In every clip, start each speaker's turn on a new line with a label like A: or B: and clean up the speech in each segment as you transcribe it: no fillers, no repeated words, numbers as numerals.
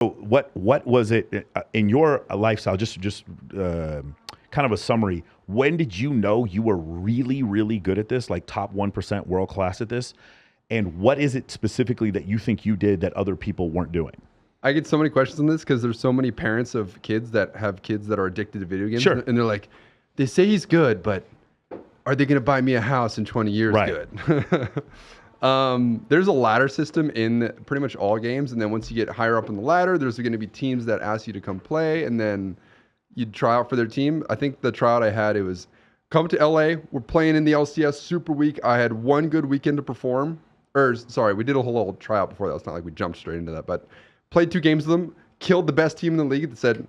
A: What was it in your lifestyle? Just kind of a summary. When did you know you were really really good at this, like top 1% world class at this? And what is it specifically that you think you did that other people weren't doing?
B: I get so many questions on this because there's so many parents of kids that have kids that are addicted to video games.
A: Sure.
B: And they're like, they say he's good, but are they going to buy me a house in 20 years?
A: Right.
B: Good. There's a ladder system in pretty much all games. And then once you get higher up on the ladder, there's going to be teams that ask you to come play. And then you try out for their team. I think the tryout I had, it was come to LA. We're playing in the LCS Super Week. I had one good weekend to perform. Or sorry, we did a whole little tryout before that. It's not like we jumped straight into that. But played 2 games with them. Killed the best team in the league that said,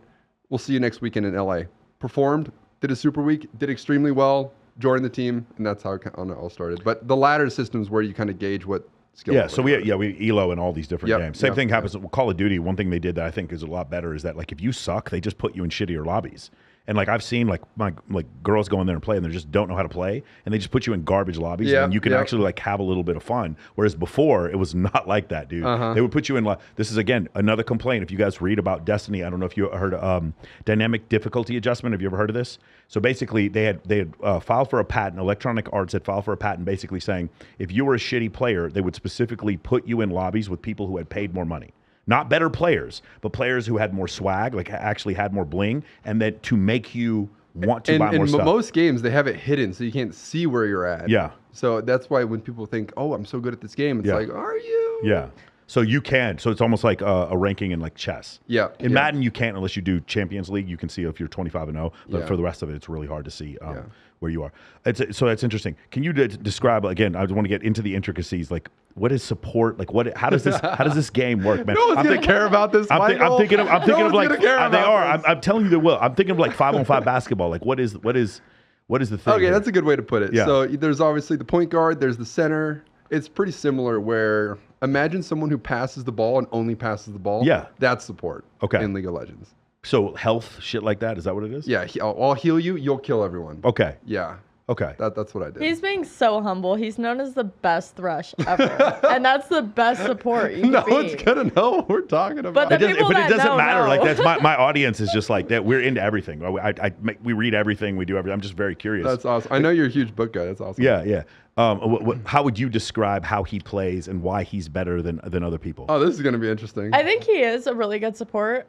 B: we'll see you next weekend in LA. Performed. Did a Super Week. Did extremely well. Joined the team. And that's how it all started. But the ladder system is where you kind of gauge what skill.
A: Yeah, so we ELO in all these different games. Same thing happens with Call of Duty. One thing they did that I think is a lot better is that like if you suck, they just put you in shittier lobbies. And like I've seen like girls go in there and play and they just don't know how to play and they just put you in garbage lobbies and you can actually like have a little bit of fun. Whereas before it was not like that, dude. They would put you in this is again another complaint. If you guys read about Destiny, I don't know if you heard dynamic difficulty adjustment. Have you ever heard of this? So basically they had filed for a patent. Electronic Arts had filed for a patent basically saying if you were a shitty player, they would specifically put you in lobbies with people who had paid more money. Not better players, but players who had more swag, like actually had more bling, and that to make you want to buy more stuff.
B: In most games, they have it hidden, so you can't see where you're at.
A: Yeah.
B: So that's why when people think, oh, I'm so good at this game, it's like, are you?
A: Yeah. So you can. So it's almost like a ranking in like chess.
B: Yeah.
A: In Madden, you can't unless you do Champions League. You can see if you're 25-0, but for the rest of it, it's really hard to see where you are. So that's interesting. Can you describe again? I want to get into the intricacies. Like, what is support? Like, how does this game work, man?
B: No one's gonna care about this.
A: I'm thinking of like they are.
B: This.
A: I'm telling you they will. I'm thinking of like 5-on-5 basketball. Like, what is the thing?
B: Okay,
A: here?
B: that's a good way to put it.
A: Yeah.
B: So there's obviously the point guard. There's the center. It's pretty similar where imagine someone who passes the ball and only passes the ball.
A: Yeah.
B: That's support.
A: Okay.
B: In League of Legends.
A: So health, shit like that. Is that what it is?
B: Yeah. I'll heal you. You'll kill everyone.
A: Okay.
B: Yeah.
A: Okay.
B: That's what I did.
C: He's being so humble. He's known as the best Thresh ever. And that's the best support you can be.
B: No one's going to know what we're talking about.
C: But
A: It doesn't matter.
C: Know.
A: Like that's my audience is just like that. We're into everything. We read everything. We do everything. I'm just very curious.
B: That's awesome. I know you're a huge book guy. That's awesome.
A: Yeah. How would you describe how he plays and why he's better than other people?
B: Oh, this is going to be interesting.
C: I think he is a really good support.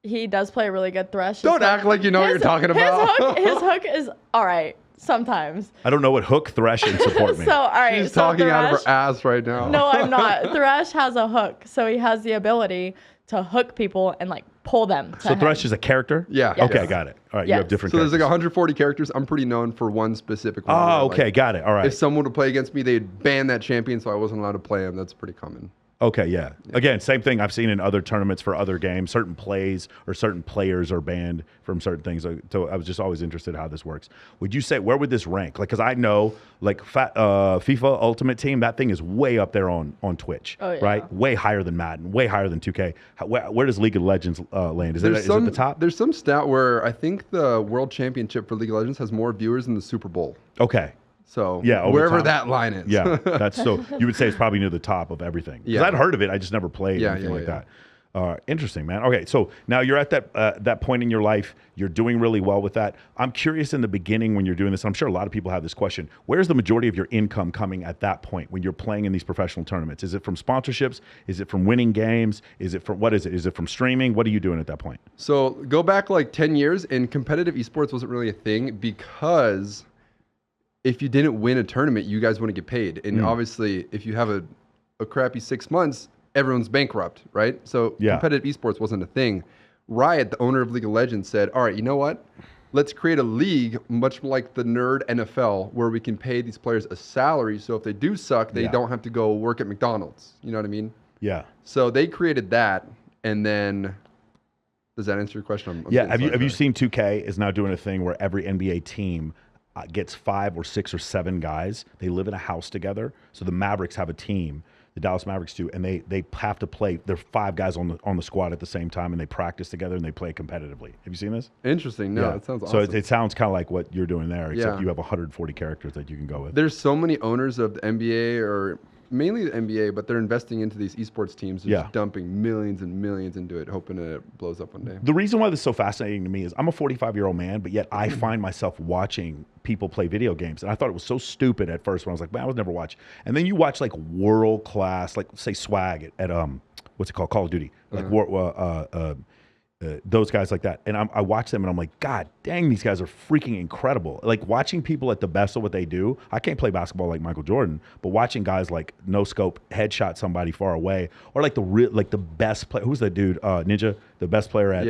C: He does play a really good Thresh.
B: Don't act like you know what you're talking about.
C: His hook is all right sometimes.
A: I don't know what hook, thresh, and support mean.
C: So, all right.
B: She's talking out of her ass right now.
C: No, I'm not. Thresh has a hook, so he has the ability to hook people and like pull them.
A: So Thresh is a character?
B: Yeah.
C: Yes.
A: Okay, got it. All right, you have different
B: So
A: characters.
B: there's like 140 characters. I'm pretty known for one specific one.
A: Oh, okay, got it. All right.
B: If someone would play against me, they'd ban that champion, so I wasn't allowed to play him. That's pretty common.
A: Okay, yeah. Again, same thing I've seen in other tournaments for other games. Certain plays or certain players are banned from certain things. So I was just always interested in how this works. Would you say, where would this rank? Like, because I know, like, FIFA Ultimate Team, that thing is way up there on Twitch, right? Way higher than Madden, way higher than 2K. Where does League of Legends land? Is it at the top?
B: There's some stat where I think the World Championship for League of Legends has more viewers than the Super Bowl.
A: Okay.
B: So
A: yeah,
B: wherever that line is.
A: Yeah, that's so you would say it's probably near the top of everything. Because I'd heard of it, I just never played anything like that. Interesting, man. Okay, so now you're at that point in your life. You're doing really well with that. I'm curious in the beginning when you're doing this. I'm sure a lot of people have this question. Where's the majority of your income coming at that point when you're playing in these professional tournaments? Is it from sponsorships? Is it from winning games? Is it from what is it? Is it from streaming? What are you doing at that point?
B: So go back like 10 years, and competitive esports wasn't really a thing because if you didn't win a tournament, you guys wouldn't get paid. And obviously, if you have a crappy 6 months, everyone's bankrupt, right? So competitive esports wasn't a thing. Riot, the owner of League of Legends, said, all right, you know what? Let's create a league, much like the nerd NFL, where we can pay these players a salary. So if they do suck, they don't have to go work at McDonald's. You know what I mean?
A: Yeah.
B: So they created that. And then, does that answer your question?
A: Have you seen 2K is now doing a thing where every NBA team gets 5 or 6 or 7 guys. They live in a house together. So the Mavericks have a team, the Dallas Mavericks do, and they have to play. There are 5 guys on the squad at the same time, and they practice together and they play competitively. Have you seen this?
B: Interesting. No, it sounds awesome.
A: So it sounds kind of like what you're doing there, except you have 140 characters that you can go with.
B: There's so many owners of the NBA or mainly the NBA, but they're investing into these esports teams. They're
A: Yeah.
B: just dumping millions and millions into it, hoping it blows up one day.
A: The reason why this is so fascinating to me is I'm a 45-year-old man, but yet I find myself watching people play video games. And I thought it was so stupid at first when I was like, man, I would never watch. And then you watch like world class, like say Swag at what's it called? Call of Duty. Like those guys like that. And I watch them and I'm like, God dang, these guys are freaking incredible. Like watching people at the best of what they do. I can't play basketball like Michael Jordan, but watching guys like no scope headshot somebody far away, or like the best player. Who's that dude? Ninja, the best player at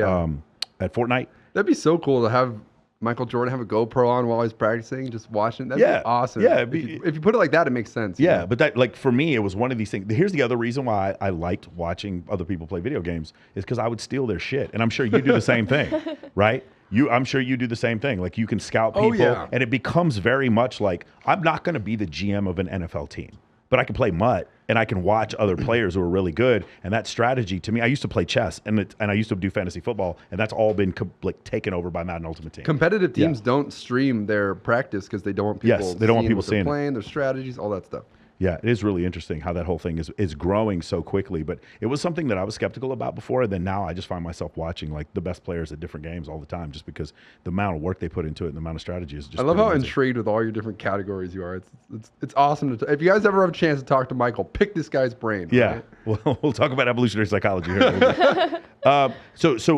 A: Fortnite.
B: That'd be so cool to have Michael Jordan have a GoPro on while he's practicing, just watching. That'd be awesome.
A: Yeah,
B: if you put it like that, it makes sense.
A: Yeah, but that, like, for me, it was one of these things. Here's the other reason why I liked watching other people play video games is because I would steal their shit, and I'm sure you do the same thing, right? I'm sure you do the same thing. Like, you can scout people, and it becomes very much like, I'm not going to be the GM of an NFL team, but I can play MUT, and I can watch other players who are really good. And that strategy, to me, I used to play chess, and I used to do fantasy football, and that's all been taken over by Madden Ultimate Team.
B: Competitive teams don't stream their practice because they don't want people.
A: Yes, they don't want people seeing
B: playing their strategies, all that stuff.
A: Yeah, it is really interesting how that whole thing is growing so quickly. But it was something that I was skeptical about before. And then now I just find myself watching like the best players at different games all the time, just because the amount of work they put into it and the amount of strategy is just.
B: I love how
A: amazing.
B: intrigued with all your different categories you are. It's awesome to. If you guys ever have a chance to talk to Michael, pick this guy's brain.
A: Yeah,
B: right?
A: well, we'll talk about evolutionary psychology here. So